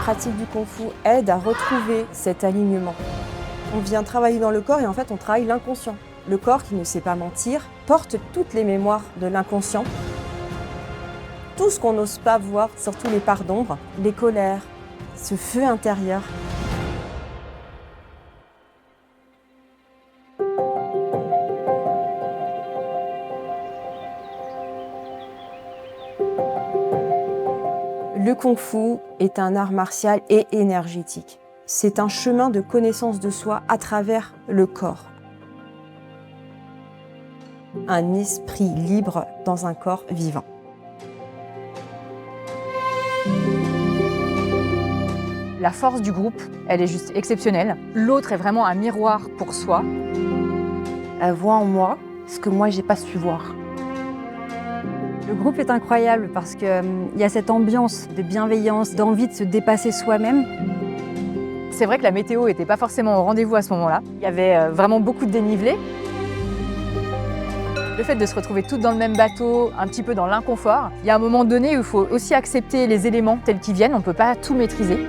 pratique du kung-fu aide à retrouver cet alignement. On vient travailler dans le corps et en fait on travaille l'inconscient. Le corps qui ne sait pas mentir porte toutes les mémoires de l'inconscient. Tout ce qu'on n'ose pas voir, surtout les parts d'ombre, les colères, ce feu intérieur. Le kung-fu est un art martial et énergétique. C'est un chemin de connaissance de soi à travers le corps. Un esprit libre dans un corps vivant. La force du groupe, elle est juste exceptionnelle. L'autre est vraiment un miroir pour soi. Elle voit en moi ce que moi, j'ai pas su voir. Le groupe est incroyable parce qu'il y a cette ambiance de bienveillance, d'envie de se dépasser soi-même. C'est vrai que la météo n'était pas forcément au rendez-vous à ce moment-là. Il y avait vraiment beaucoup de dénivelé. Le fait de se retrouver toutes dans le même bateau, un petit peu dans l'inconfort, il y a un moment donné où il faut aussi accepter les éléments tels qu'ils viennent. On ne peut pas tout maîtriser.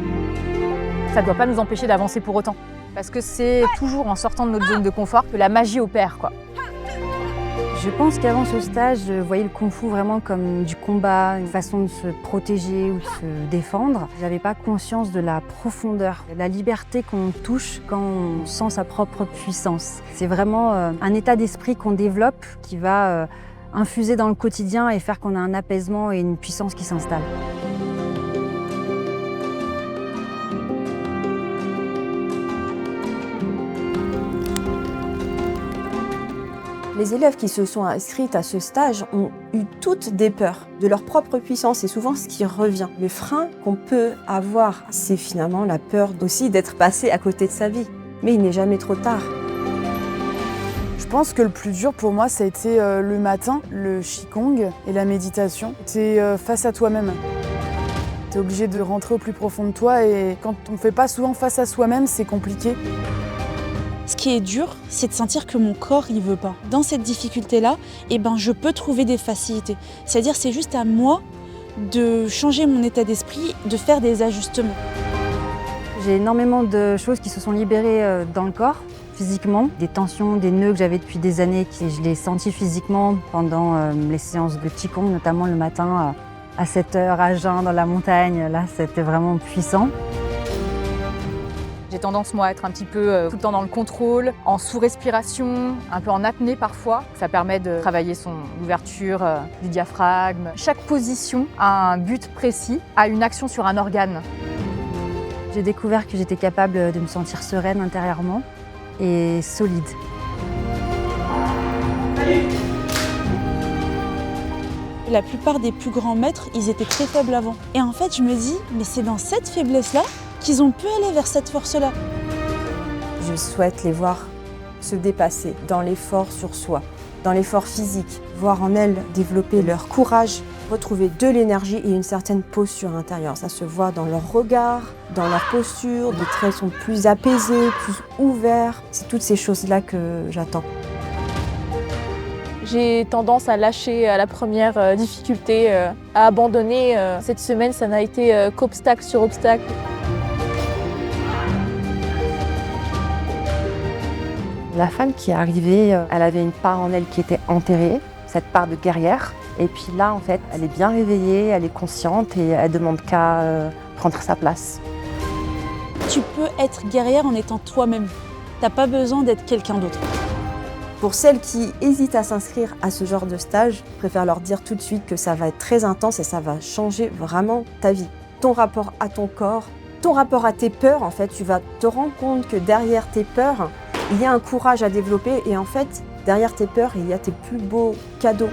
Ça ne doit pas nous empêcher d'avancer pour autant. Parce que c'est toujours en sortant de notre zone de confort que la magie opère, quoi. Je pense qu'avant ce stage, je voyais le kung-fu vraiment comme du combat, une façon de se protéger ou de se défendre. Je n'avais pas conscience de la profondeur, de la liberté qu'on touche quand on sent sa propre puissance. C'est vraiment un état d'esprit qu'on développe qui va infuser dans le quotidien et faire qu'on a un apaisement et une puissance qui s'installe. Les élèves qui se sont inscrites à ce stage ont eu toutes des peurs de leur propre puissance et souvent ce qui revient. Le frein qu'on peut avoir, c'est finalement la peur aussi d'être passé à côté de sa vie. Mais il n'est jamais trop tard. Je pense que le plus dur pour moi, ça a été le matin, le qigong et la méditation. C'est face à toi-même. Tu es obligé de rentrer au plus profond de toi et quand on ne fait pas souvent face à soi-même, c'est compliqué. Ce qui est dur, c'est de sentir que mon corps, il veut pas. Dans cette difficulté-là, je peux trouver des facilités. C'est-à-dire, c'est juste à moi de changer mon état d'esprit, de faire des ajustements. J'ai énormément de choses qui se sont libérées dans le corps, physiquement. Des tensions, des nœuds que j'avais depuis des années, je les ai sentis physiquement pendant les séances de Qigong, notamment le matin à 7 h à jeun dans la montagne. Là, c'était vraiment puissant. J'ai tendance, moi, à être un petit peu tout le temps dans le contrôle, en sous-respiration, un peu en apnée parfois. Ça permet de travailler l'ouverture du diaphragme. Chaque position a un but précis, a une action sur un organe. J'ai découvert que j'étais capable de me sentir sereine intérieurement et solide. La plupart des plus grands maîtres, ils étaient très faibles avant. Et en fait, je me dis, mais c'est dans cette faiblesse-là qu'ils ont pu aller vers cette force-là. Je souhaite les voir se dépasser dans l'effort sur soi, dans l'effort physique, voir en elles développer leur courage, retrouver de l'énergie et une certaine posture intérieure. Ça se voit dans leur regard, dans leur posture, les traits sont plus apaisés, plus ouverts. C'est toutes ces choses-là que j'attends. J'ai tendance à lâcher à la première difficulté, à abandonner. Cette semaine, ça n'a été qu'obstacle sur obstacle. La femme qui est arrivée, elle avait une part en elle qui était enterrée, cette part de guerrière. Et puis là, en fait, elle est bien réveillée, elle est consciente et elle demande qu'à prendre sa place. Tu peux être guerrière en étant toi-même. T'as pas besoin d'être quelqu'un d'autre. Pour celles qui hésitent à s'inscrire à ce genre de stage, je préfère leur dire tout de suite que ça va être très intense et ça va changer vraiment ta vie. Ton rapport à ton corps, ton rapport à tes peurs, en fait, tu vas te rendre compte que derrière tes peurs, il y a un courage à développer et en fait, derrière tes peurs, il y a tes plus beaux cadeaux.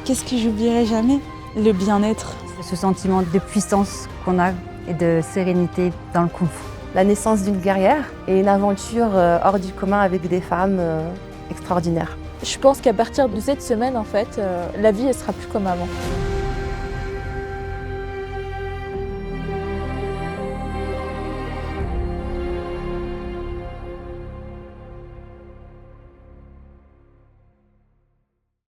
Qu'est-ce que j'oublierai jamais? Le bien-être. Ce sentiment de puissance qu'on a et de sérénité dans le kung-fu. La naissance d'une guerrière et une aventure hors du commun avec des femmes extraordinaires. Je pense qu'à partir de cette semaine, en fait, la vie, elle sera plus comme avant.